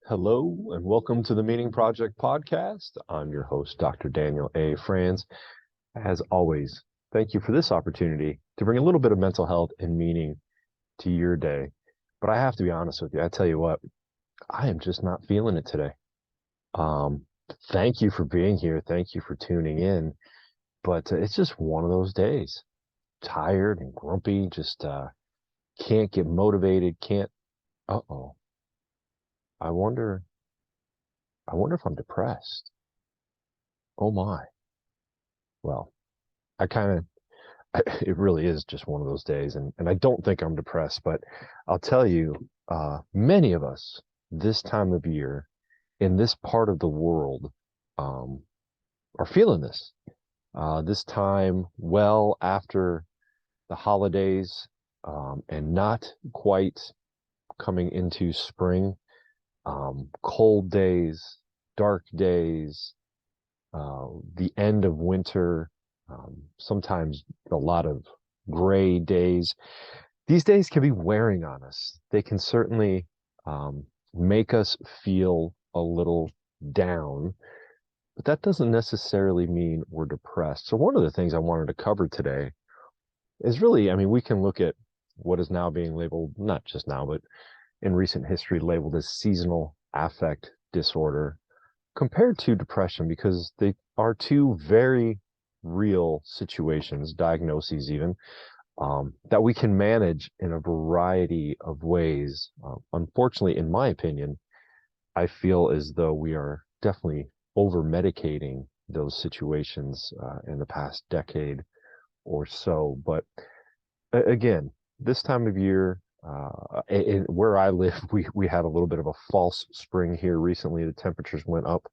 Hello and welcome to the Meaning Project podcast. I'm your host, Dr. Daniel A. Franz. As always, thank you for this opportunity to bring a little bit of mental health and meaning to your day. But I have to be honest with you. I tell you what, I am just not feeling it today. Um, Thank you for being here. Thank you for tuning in. But it's just one of those days. Tired and grumpy, just can't get motivated, can't. Uh-oh. I wonder, I wonder if I'm depressed. Oh my. Well, I kind of, it really is just one of those days. And I don't think I'm depressed, but I'll tell you, many of us this time of year in this part of the world um, are feeling this. This time, well after the holidays and not quite coming into spring, cold days, dark days, the end of winter, sometimes a lot of gray days. These days can be wearing on us. They can certainly make us feel a little down, but that doesn't necessarily mean we're depressed. So one of the things I wanted to cover today is really, we can look at what is now being labeled, not just now, but in recent history, labeled as seasonal affect disorder compared to depression, because they are two very real situations, diagnoses even, that we can manage in a variety of ways. Unfortunately, in my opinion, I feel as though we are definitely over medicating those situations in the past decade or so. But again, this time of year, where I live, we had a little bit of a false spring here recently. The temperatures went up.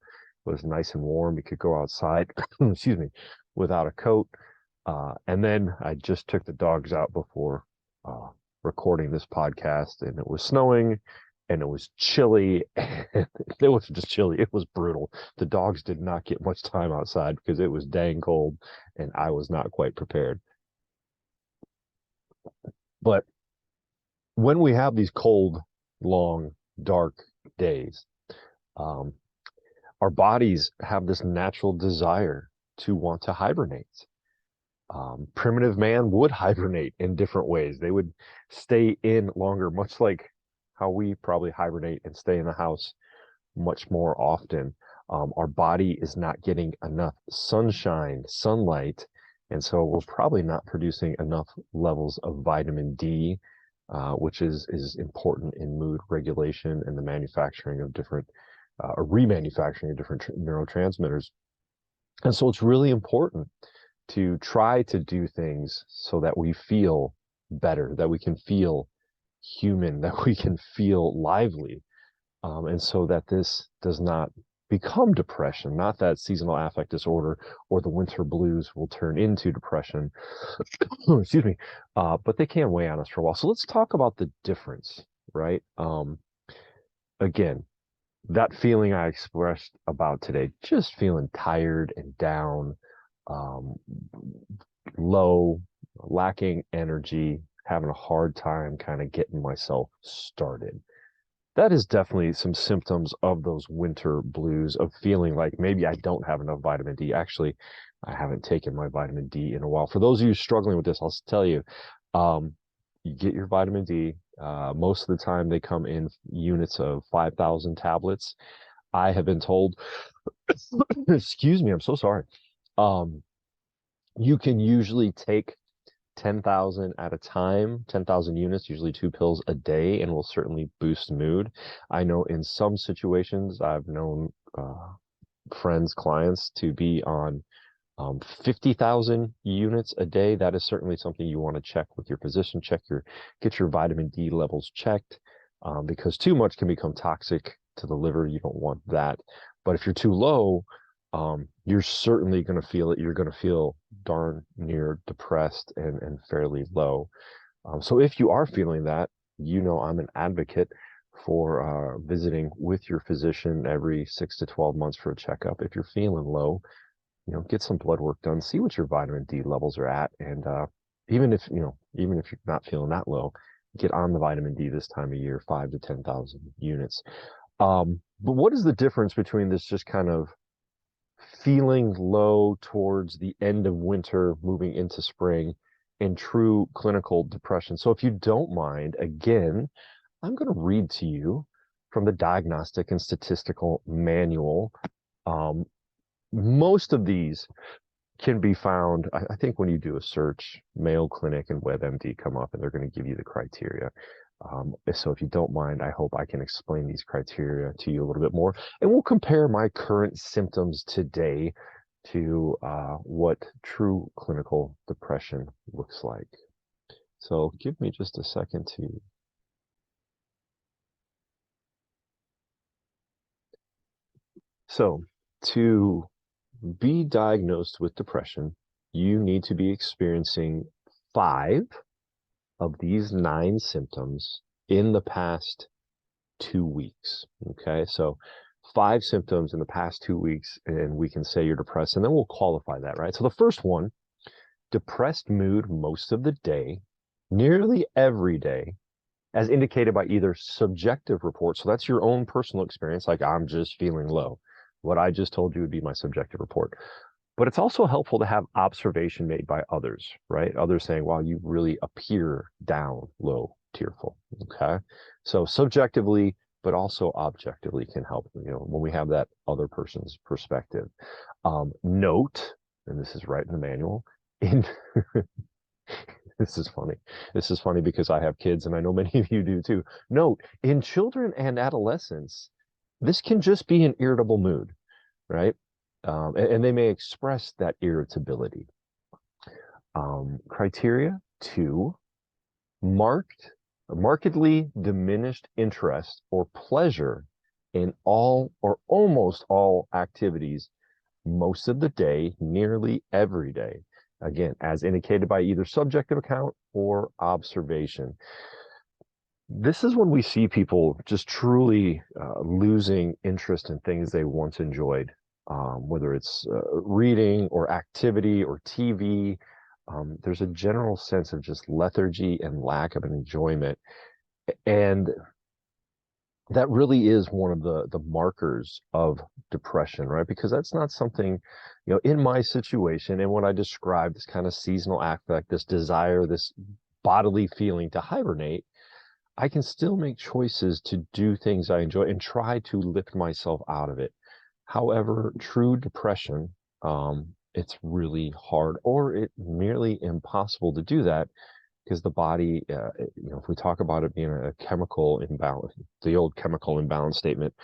It was nice and warm. You could go outside, excuse me, without a coat. And then I just took the dogs out before recording this podcast, and it was snowing and it was chilly. And it wasn't just chilly, it was brutal. The dogs did not get much time outside because it was dang cold and I was not quite prepared. But when we have these cold, long, dark days, um, our bodies have this natural desire to want to hibernate. Primitive man would hibernate in different ways. They would stay in longer, much like how we probably hibernate and stay in the house much more often. Our body is not getting enough sunshine, sunlight, and so we're probably not producing enough levels of vitamin D, which is important in mood regulation and the manufacturing of different, or remanufacturing of different neurotransmitters. And so it's really important to try to do things so that we feel better, that we can feel human, that we can feel lively. And so that this does not become depression, not that seasonal affect disorder or the winter blues will turn into depression, excuse me, but they can weigh on us for a while. So let's talk about the difference, right? Again, that feeling I expressed about today, just feeling tired and down, um, low, lacking energy, having a hard time kind of getting myself started. That is definitely some symptoms of those winter blues, of feeling like maybe I don't have enough vitamin D. Actually, I haven't taken my vitamin D in a while. For those of you struggling with this, I'll tell you, you get your vitamin D. Most of the time they come in units of 5,000 tablets. I have been told, excuse me, I'm so sorry. Um, you can usually take 10,000 at a time, 10,000 units, usually 2 pills a day, and will certainly boost mood. I know in some situations, I've known friends, clients to be on 50,000 units a day. That is certainly something you want to check with your physician, get your vitamin D levels checked, because too much can become toxic to the liver. You don't want that. But if you're too low, you're certainly going to feel it. You're going to feel darn near depressed and fairly low. So if you are feeling that, I'm an advocate for visiting with your physician every 6 to 12 months for a checkup. If you're feeling low, get some blood work done, see what your vitamin D levels are at. And even if you're not feeling that low, get on the vitamin D this time of year, 5 to 10,000 units. But what is the difference between this just kind of feeling low towards the end of winter, moving into spring, and true clinical depression? So if you don't mind, again, I'm going to read to you from the Diagnostic and Statistical Manual. Um, most of these can be found, I think when you do a search, Mayo Clinic and WebMD come up and they're going to give you the criteria. So if you don't mind, I hope I can explain these criteria to you a little bit more. And we'll compare my current symptoms today to what true clinical depression looks like. So give me just a second to... So to be diagnosed with depression, you need to be experiencing 5 of these 9 symptoms in the past 2 weeks. Okay, so 5 symptoms in the past 2 weeks, and we can say you're depressed, and then we'll qualify that, right? So the first one, depressed mood most of the day, nearly every day, as indicated by either subjective reports. So that's your own personal experience, like I'm just feeling low. What I just told you would be my subjective report. But it's also helpful to have observation made by others, right? Others saying, wow, you really appear down, low, tearful. Okay. So subjectively, but also objectively can help, when we have that other person's perspective. Note, and this is right in the manual, in this is funny. This is funny because I have kids and I know many of you do too. Note, in children and adolescents, this can just be an irritable mood, right? And they may express that irritability. Criteria 2, markedly diminished interest or pleasure in all or almost all activities most of the day, nearly every day. Again, as indicated by either subjective account or observation. This is when we see people just truly losing interest in things they once enjoyed, whether it's reading or activity or TV. There's a general sense of just lethargy and lack of an enjoyment. And that really is one of the markers of depression, right? Because that's not something, in my situation and when I describe this kind of seasonal affect, this desire, this bodily feeling to hibernate, I can still make choices to do things I enjoy and try to lift myself out of it. However, true depression, it's really hard or it nearly impossible to do that because the body, if we talk about it being a chemical imbalance, the old chemical imbalance statement,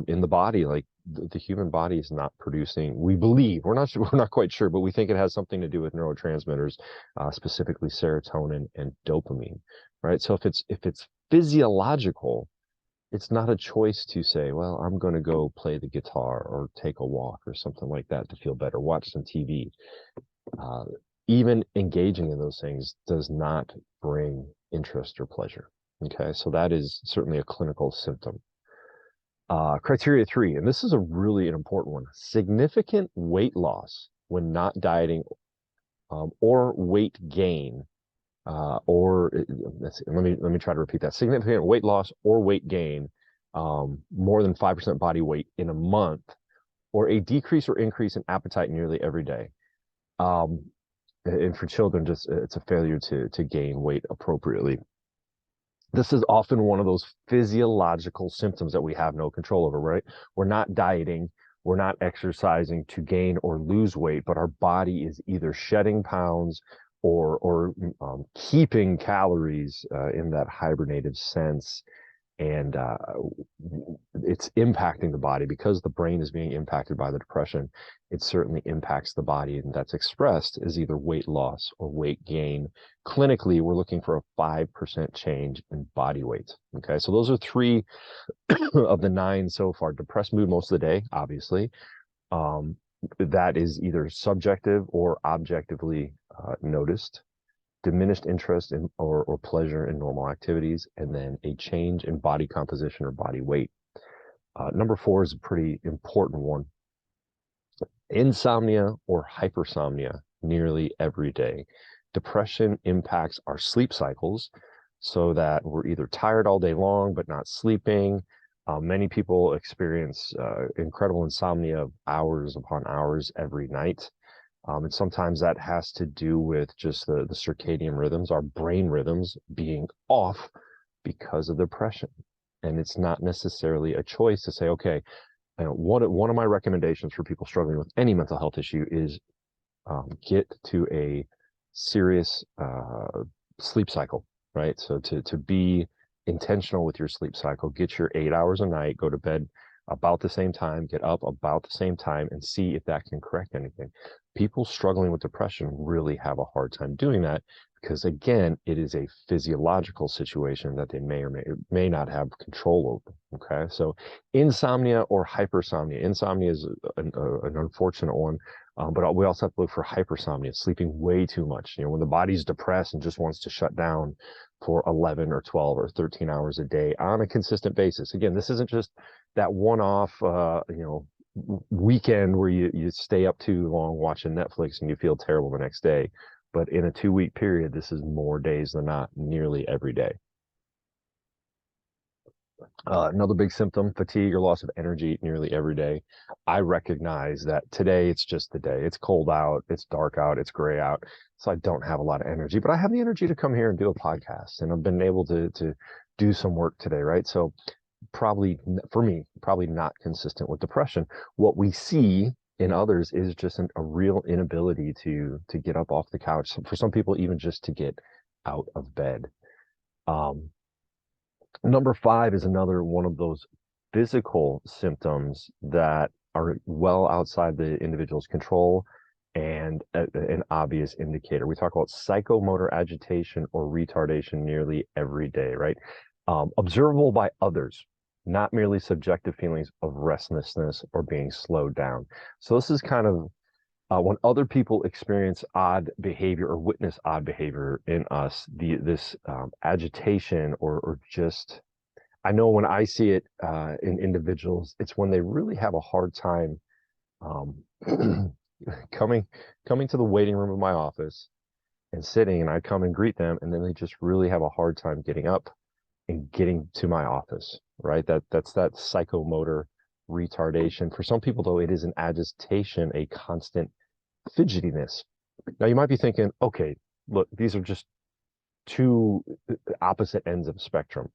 in the body, like the human body is not producing, we believe, we're not quite sure, but we think it has something to do with neurotransmitters, specifically serotonin and dopamine, right? So if it's physiological, it's not a choice to say, well, I'm going to go play the guitar or take a walk or something like that to feel better, watch some TV. Even engaging in those things does not bring interest or pleasure. Okay, so that is certainly a clinical symptom. Criteria 3, and this is a really important one: significant weight loss when not dieting, or weight gain, let me try to repeat that: significant weight loss or weight gain, more than 5% body weight in a month, or a decrease or increase in appetite nearly every day. And for children, just it's a failure to gain weight appropriately. This is often one of those physiological symptoms that we have no control over, right? We're not dieting, we're not exercising to gain or lose weight, but our body is either shedding pounds or keeping calories in that hibernative sense. And it's impacting the body because the brain is being impacted by the depression. It certainly impacts the body, and that's expressed as either weight loss or weight gain. Clinically, we're looking for a 5% change in body weight. Okay, so those are 3 of the 9 so far. Depressed mood most of the day, obviously. That is either subjective or objectively noticed. Diminished interest in or pleasure in normal activities, and then a change in body composition or body weight. Number 4 is a pretty important one: insomnia or hypersomnia nearly every day. Depression impacts our sleep cycles so that we're either tired all day long but not sleeping, Many people experience incredible insomnia of hours upon hours every night. And sometimes that has to do with just the circadian rhythms, our brain rhythms being off because of depression. And it's not necessarily a choice to say, okay, one of my recommendations for people struggling with any mental health issue is get to a serious sleep cycle, right? So to be intentional with your sleep cycle, get your 8 hours a night, go to bed about the same time, get up about the same time, and see if that can correct anything. People struggling with depression really have a hard time doing that because, again, it is a physiological situation that they may or may not have control over. Okay, so insomnia or hypersomnia. Insomnia is an unfortunate one, but we also have to look for hypersomnia, sleeping way too much. When the body's depressed and just wants to shut down for 11 or 12 or 13 hours a day on a consistent basis. Again, this isn't just that one-off, weekend where you stay up too long watching Netflix and you feel terrible the next day. But in a 2-week period, this is more days than not, nearly every day. Another big symptom, fatigue or loss of energy nearly every day. I recognize that today it's just the day. It's cold out, it's dark out, it's gray out. So I don't have a lot of energy, but I have the energy to come here and do a podcast. And I've been able to do some work today, right? So probably for me, probably not consistent with depression. What we see in others is just a real inability to get up off the couch. For some people, even just to get out of bed. Number 5 is another one of those physical symptoms that are well outside the individual's control and an obvious indicator. We talk about psychomotor agitation or retardation nearly every day, right? Observable by others, not merely subjective feelings of restlessness or being slowed down. So this is kind of when other people experience odd behavior or witness odd behavior in us, this agitation or just, I know when I see it in individuals, it's when they really have a hard time um, coming to the waiting room of my office and sitting, and I come and greet them, and then they just really have a hard time getting up and getting to my office, right? That's that psychomotor retardation. For some people, though, it is an agitation, a constant fidgetiness. Now, you might be thinking, okay, look, these are just two opposite ends of the spectrum.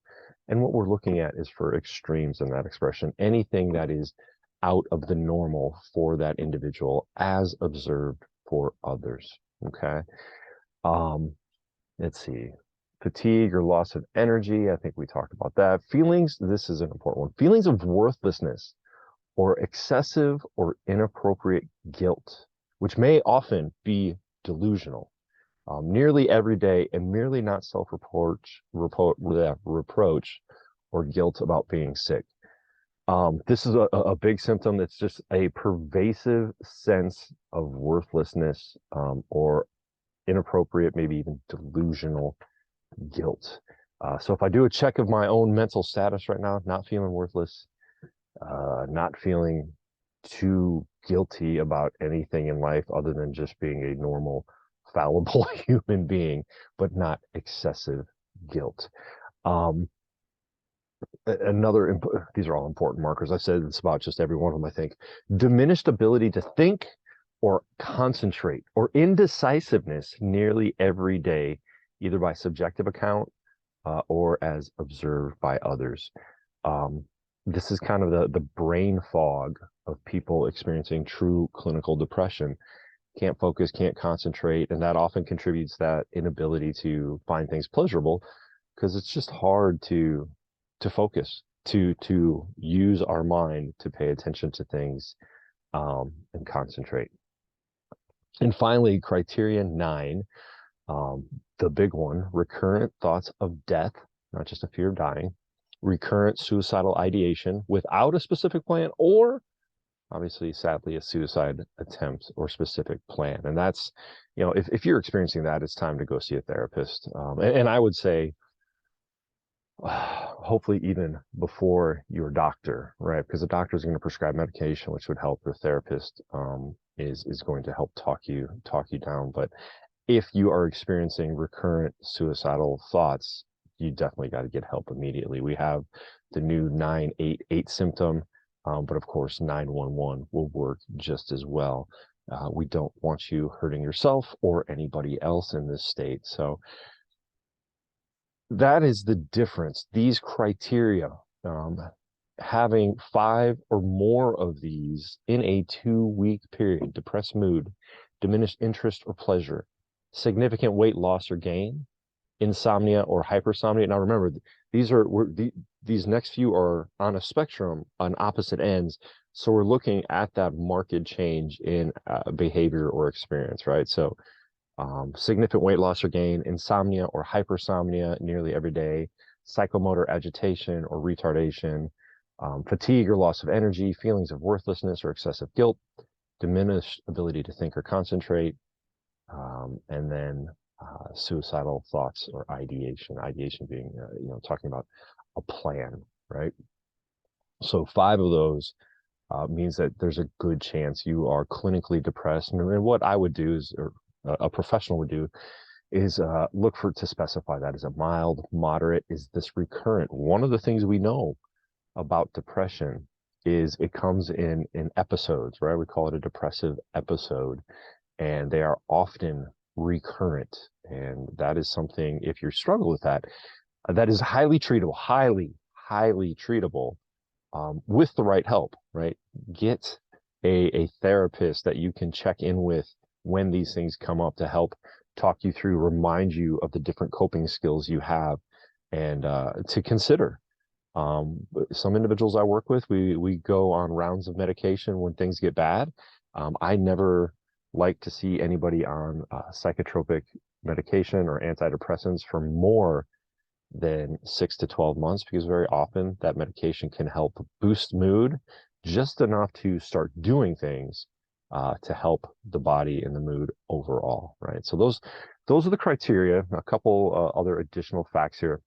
And what we're looking at is for extremes in that expression, anything that is out of the normal for that individual as observed for others. Okay. Let's see. Fatigue or loss of energy. I think we talked about that. Feelings, this is an important one. Feelings of worthlessness or excessive or inappropriate guilt, which may often be delusional, nearly every day, and merely not self-reproach or guilt about being sick. This is a big symptom. That's just a pervasive sense of worthlessness or inappropriate, maybe even delusional guilt. So if I do a check of my own mental status right now, not feeling worthless, not feeling too guilty about anything in life other than just being a normal, fallible human being, but not excessive guilt. These are all important markers. I said it's about just every one of them, I think. Diminished ability to think or concentrate or indecisiveness nearly every day, either by subjective account or as observed by others. This is kind of the brain fog of people experiencing true clinical depression. Can't focus, can't concentrate, and that often contributes that inability to find things pleasurable because it's just hard to focus, to use our mind to pay attention to things and concentrate. And finally, criterion 9, the big one, recurrent thoughts of death, not just a fear of dying, recurrent suicidal ideation without a specific plan, or obviously, sadly, a suicide attempt or specific plan. And that's, if you're experiencing that, it's time to go see a therapist. And I would say, hopefully even before your doctor, right? Because the doctor is going to prescribe medication, which would help. The therapist is going to help talk you down. But if you are experiencing recurrent suicidal thoughts, you definitely got to get help immediately. We have the new 988 symptom, but of course 911 will work just as well. We don't want you hurting yourself or anybody else in this state. So that is the difference. These criteria, having 5 or more of these in a 2-week period: depressed mood, diminished interest or pleasure, significant weight loss or gain, insomnia or hypersomnia. Now remember, these next few are on a spectrum on opposite ends. So we're looking at that marked change in behavior or experience, right? So significant weight loss or gain, insomnia or hypersomnia nearly every day, psychomotor agitation or retardation, fatigue or loss of energy, feelings of worthlessness or excessive guilt, diminished ability to think or concentrate, and then suicidal thoughts or ideation. Ideation being, talking about a plan, right? So 5 of those means that there's a good chance you are clinically depressed. And what I would do is, or a professional would do, is look to specify that as a mild, moderate. Is this recurrent? One of the things we know about depression is it comes in episodes, right? We call it a depressive episode, and they are often recurrent. And that is something, if you struggle with that, that is highly treatable, highly treatable, with the right help, right? Get a therapist that you can check in with when these things come up to help talk you through, remind you of the different coping skills you have, and to consider. Some individuals I work with, we go on rounds of medication when things get bad. I never like to see anybody on psychotropic medication or antidepressants for more than 6 to 12 months, because very often that medication can help boost mood just enough to start doing things to help the body and the mood overall, right? So those are the criteria. A couple other additional facts here.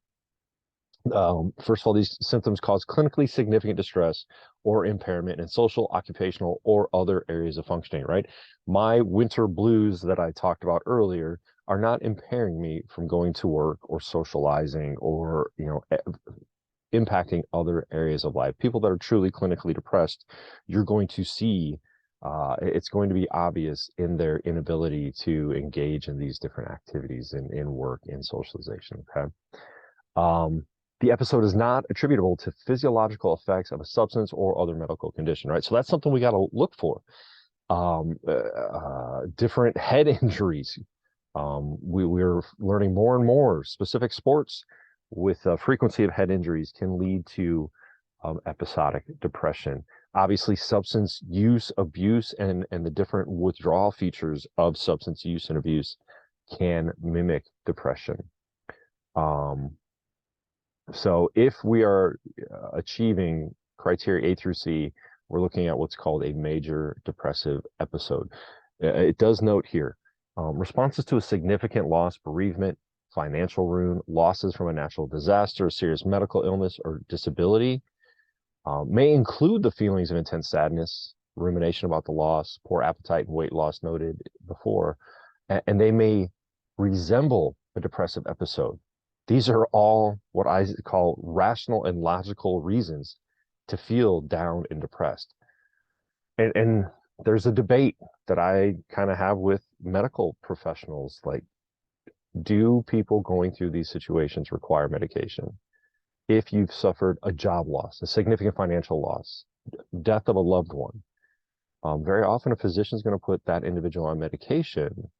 First of all, these symptoms cause clinically significant distress or impairment in social, occupational, or other areas of functioning, right? My winter blues that I talked about earlier are not impairing me from going to work or socializing or, impacting other areas of life. People that are truly clinically depressed, you're going to see, it's going to be obvious in their inability to engage in these different activities in work, in socialization, okay? The episode is not attributable to physiological effects of a substance or other medical condition, right? So that's something we got to look for. Different head injuries. We're learning more and more specific sports with frequency of head injuries can lead to episodic depression. Obviously, substance use, abuse, and the different withdrawal features of substance use and abuse can mimic depression. So if we are achieving criteria A through C, we're looking at what's called a major depressive episode. It does note here, responses to a significant loss, bereavement, financial ruin, losses from a natural disaster, serious medical illness, or disability may include the feelings of intense sadness, rumination about the loss, poor appetite, and weight loss noted before, and they may resemble a depressive episode. These are all what I call rational and logical reasons to feel down and depressed. And there's a debate that I kind of have with medical professionals, like, do people going through these situations require medication? If you've suffered a job loss, a significant financial loss, death of a loved one, very often a physician is going to put that individual on medication,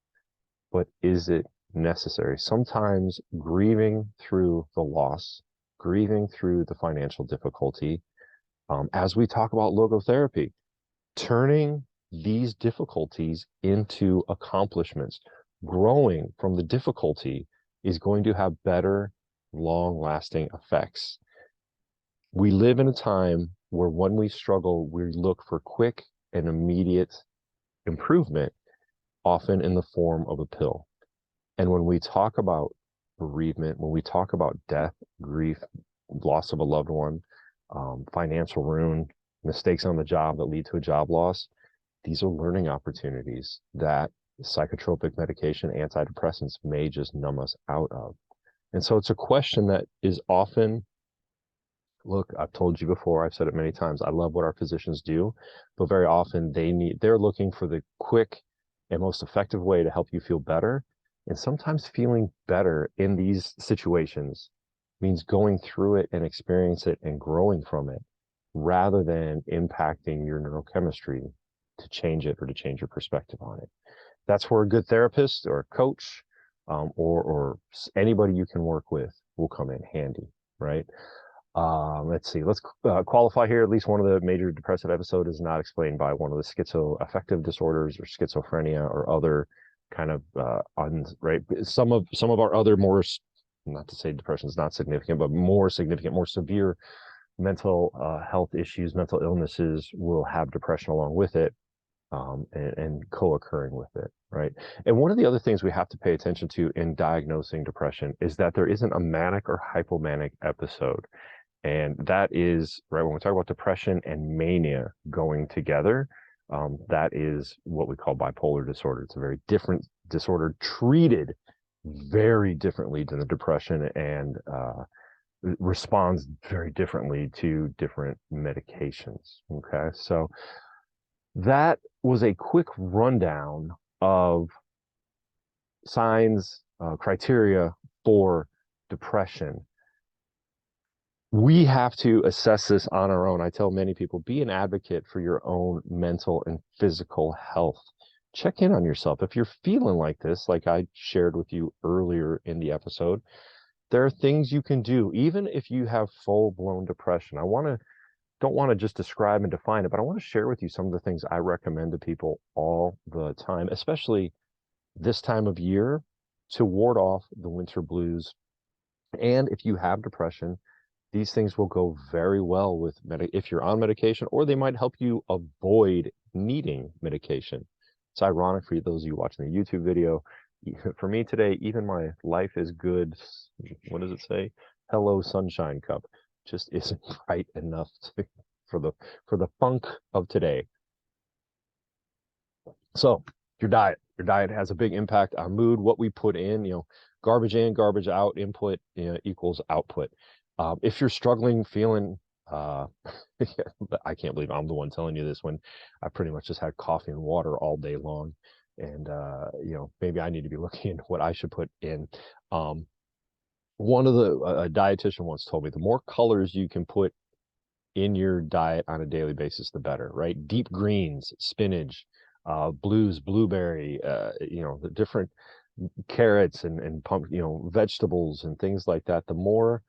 but is it necessary? Sometimes grieving through the loss, grieving through the financial difficulty, as we talk about logotherapy, turning these difficulties into accomplishments, growing from the difficulty is going to have better, long-lasting effects. We live in a time where when we struggle, we look for quick and immediate improvement, often in the form of a pill. And when we talk about bereavement, when we talk about death, grief, loss of a loved one, financial ruin, mistakes on the job that lead to a job loss, these are learning opportunities that psychotropic medication, antidepressants may just numb us out of. And so it's a question that is often, look, I've told you before, I've said it many times, I love what our physicians do, but very often they're looking for the quick and most effective way to help you feel better. And sometimes feeling better in these situations means going through it and experience it and growing from it rather than impacting your neurochemistry to change it or to change your perspective on it. That's where a good therapist or a coach or anybody you can work with will come in handy, right? Let's see. Let's qualify here. At least one of the major depressive episode is not explained by one of the schizoaffective disorders or schizophrenia or other kind of right. Some of our other more, not to say depression is not significant, but more significant, more severe mental health issues, mental illnesses will have depression along with it. And co-occurring with it, right? And one of the other things we have to pay attention to in diagnosing depression is that there isn't a manic or hypomanic episode. And that is, right, when we talk about depression and mania going together, that is what we call bipolar disorder. It's a very different disorder, treated very differently than the depression, and responds very differently to different medications. Okay, so that was a quick rundown of signs, criteria for depression. We have to assess this on our own. I tell many people, be an advocate for your own mental and physical health. Check in on yourself. If you're feeling like this, like I shared with you earlier in the episode, there are things you can do, even if you have full-blown depression. Don't want to just describe and define it, but I want to share with you some of the things I recommend to people all the time, especially this time of year, to ward off the winter blues. And if you have depression, these things will go very well with if you're on medication, or they might help you avoid needing medication. It's ironic for those of you watching the YouTube video. For me today, even my life is good, what does it say? Hello sunshine cup just isn't bright enough for the funk of today. So your diet has a big impact on mood. What we put in, garbage in, garbage out, input equals output. If you're struggling, feeling, I can't believe I'm the one telling you this when I pretty much just had coffee and water all day long. And, maybe I need to be looking into what I should put in. One of a dietitian once told me, the more colors you can put in your diet on a daily basis, the better, right? Deep greens, spinach, blues, blueberry, the different carrots and vegetables and things like that. The more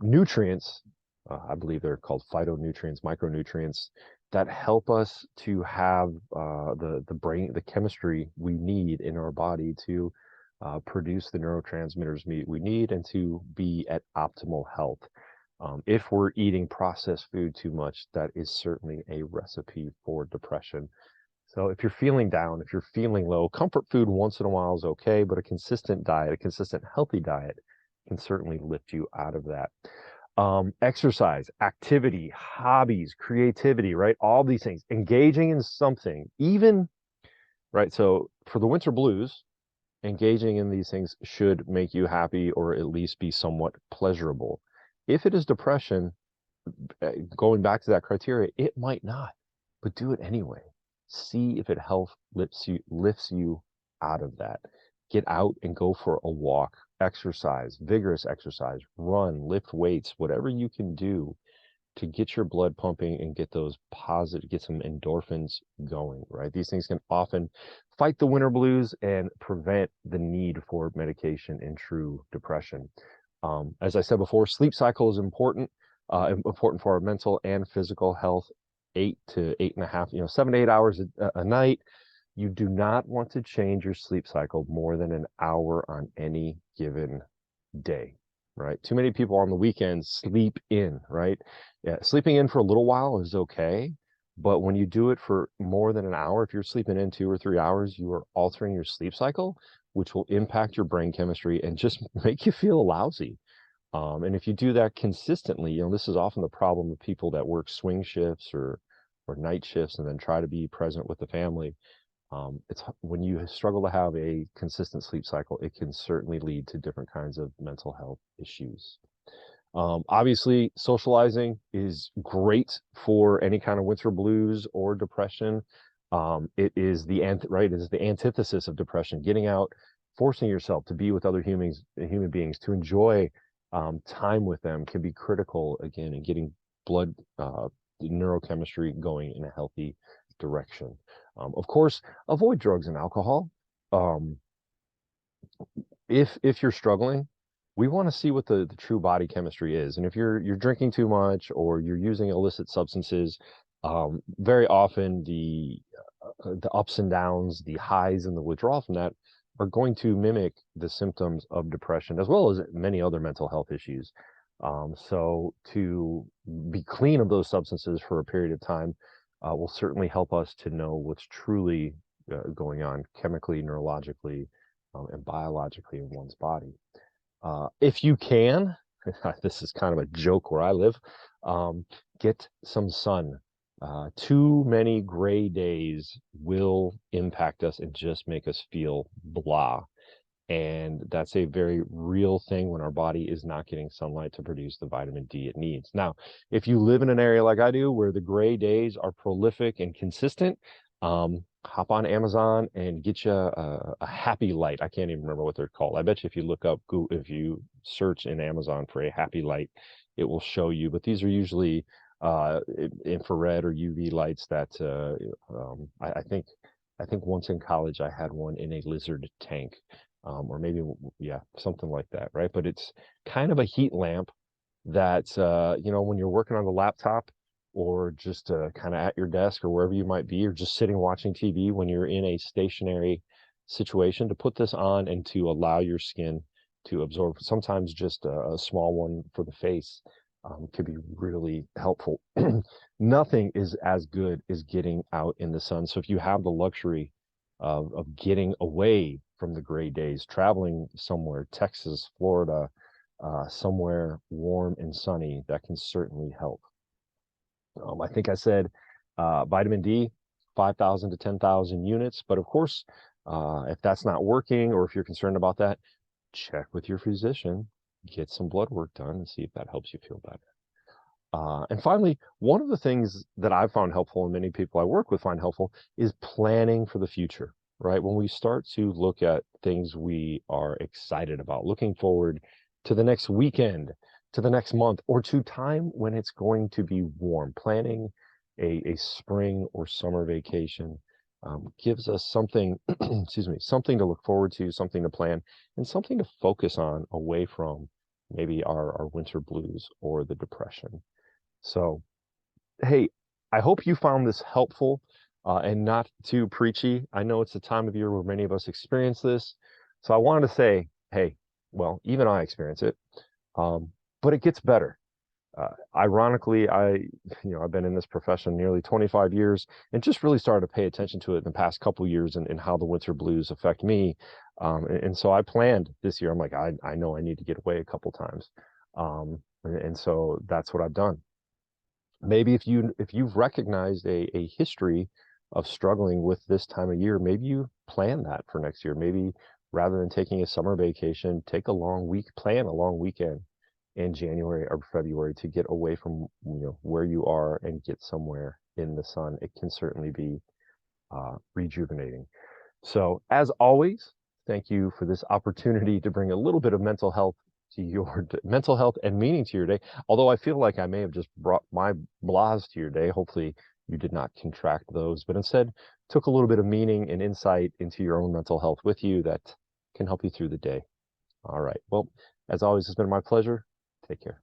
nutrients, I believe they're called phytonutrients, micronutrients, that help us to have the chemistry we need in our body to produce the neurotransmitters we need and to be at optimal health. If we're eating processed food too much, that is certainly a recipe for depression. So if you're feeling down, if you're feeling low, comfort food once in a while is okay, but a consistent diet, a consistent healthy diet can certainly lift you out of that. Exercise, activity, hobbies, creativity, right? All these things, engaging in something, even, right? So for the winter blues, engaging in these things should make you happy or at least be somewhat pleasurable. If it is depression, going back to that criteria, it might not, but do it anyway. See if it lifts you out of that. Get out and go for a walk, exercise, vigorous exercise, run, lift weights, whatever you can do to get your blood pumping and get some endorphins going, right? These things can often fight the winter blues and prevent the need for medication in true depression. As I said before, sleep cycle is important for our mental and physical health. 8 to 8.5, 7 to 8 hours a night. You do not want to change your sleep cycle more than an hour on any given day, right? Too many people on the weekends sleep in, right? Yeah, sleeping in for a little while is okay, but when you do it for more than an hour, if you're sleeping in 2 or 3 hours, you are altering your sleep cycle, which will impact your brain chemistry and just make you feel lousy. And if you do that consistently, this is often the problem with people that work swing shifts or night shifts and then try to be present with the family. It's when you struggle to have a consistent sleep cycle, it can certainly lead to different kinds of mental health issues. Obviously, socializing is great for any kind of winter blues or depression. It is right. It is the antithesis of depression. Getting out, forcing yourself to be with other human beings, to enjoy time with them can be critical again in getting blood neurochemistry going in a healthy direction. Of course, avoid drugs and alcohol. Um, if you're struggling, we want to see what the true body chemistry is. And if you're drinking too much or you're using illicit substances, very often the ups and downs, the highs and the withdrawal from that are going to mimic the symptoms of depression as well as many other mental health issues. So to be clean of those substances for a period of time will certainly help us to know what's truly going on chemically, neurologically, and biologically in one's body. If you can, this is kind of a joke where I live, get some sun. Too many gray days will impact us and just make us feel blah. And that's a very real thing when our body is not getting sunlight to produce the vitamin D it needs. Now, if you live in an area like I do, where the gray days are prolific and consistent, hop on Amazon and get you a happy light. I can't even remember what they're called. I bet you if you look up Google, if you search in Amazon for a happy light, it will show you. But these are usually infrared or UV lights that I think once in college I had one in a lizard tank. Or maybe, yeah, something like that, right? But it's kind of a heat lamp that, when you're working on the laptop or just kind of at your desk or wherever you might be, or just sitting watching TV when you're in a stationary situation, to put this on and to allow your skin to absorb. Sometimes just a small one for the face could be really helpful. Nothing is as good as getting out in the sun. So if you have the luxury of getting away from the gray days, traveling somewhere, Texas, Florida, somewhere warm and sunny, that can certainly help. I think I said vitamin D, 5,000 to 10,000 units. But of course, if that's not working or if you're concerned about that, check with your physician, get some blood work done and see if that helps you feel better. And finally, one of the things that I've found helpful and many people I work with find helpful is planning for the future, right? When we start to look at things we are excited about, looking forward to the next weekend, to the next month, or to time when it's going to be warm, planning a spring or summer vacation gives us something, excuse me, something to look forward to, something to plan, and something to focus on away from maybe our winter blues or the depression. So, hey, I hope you found this helpful and not too preachy. I know it's a time of year where many of us experience this. So I wanted to say, hey, well, even I experience it, but it gets better. Ironically, I've been in this profession nearly 25 years and just really started to pay attention to it in the past couple years and how the winter blues affect me. And so I planned this year. I'm like, I know I need to get away a couple times. And so that's what I've done. Maybe if you've recognized a history of struggling with this time of year, maybe you plan that for next year. Maybe rather than taking a summer vacation, take a long week, plan a long weekend in January or February to get away from where you are and get somewhere in the sun. It can certainly be rejuvenating. So as always, thank you for this opportunity to bring a little bit of mental health to your mental health and meaning to your day. Although I feel like I may have just brought my blahs to your day. Hopefully you did not contract those, but instead took a little bit of meaning and insight into your own mental health with you that can help you through the day. All right. Well, as always, it's been my pleasure. Take care.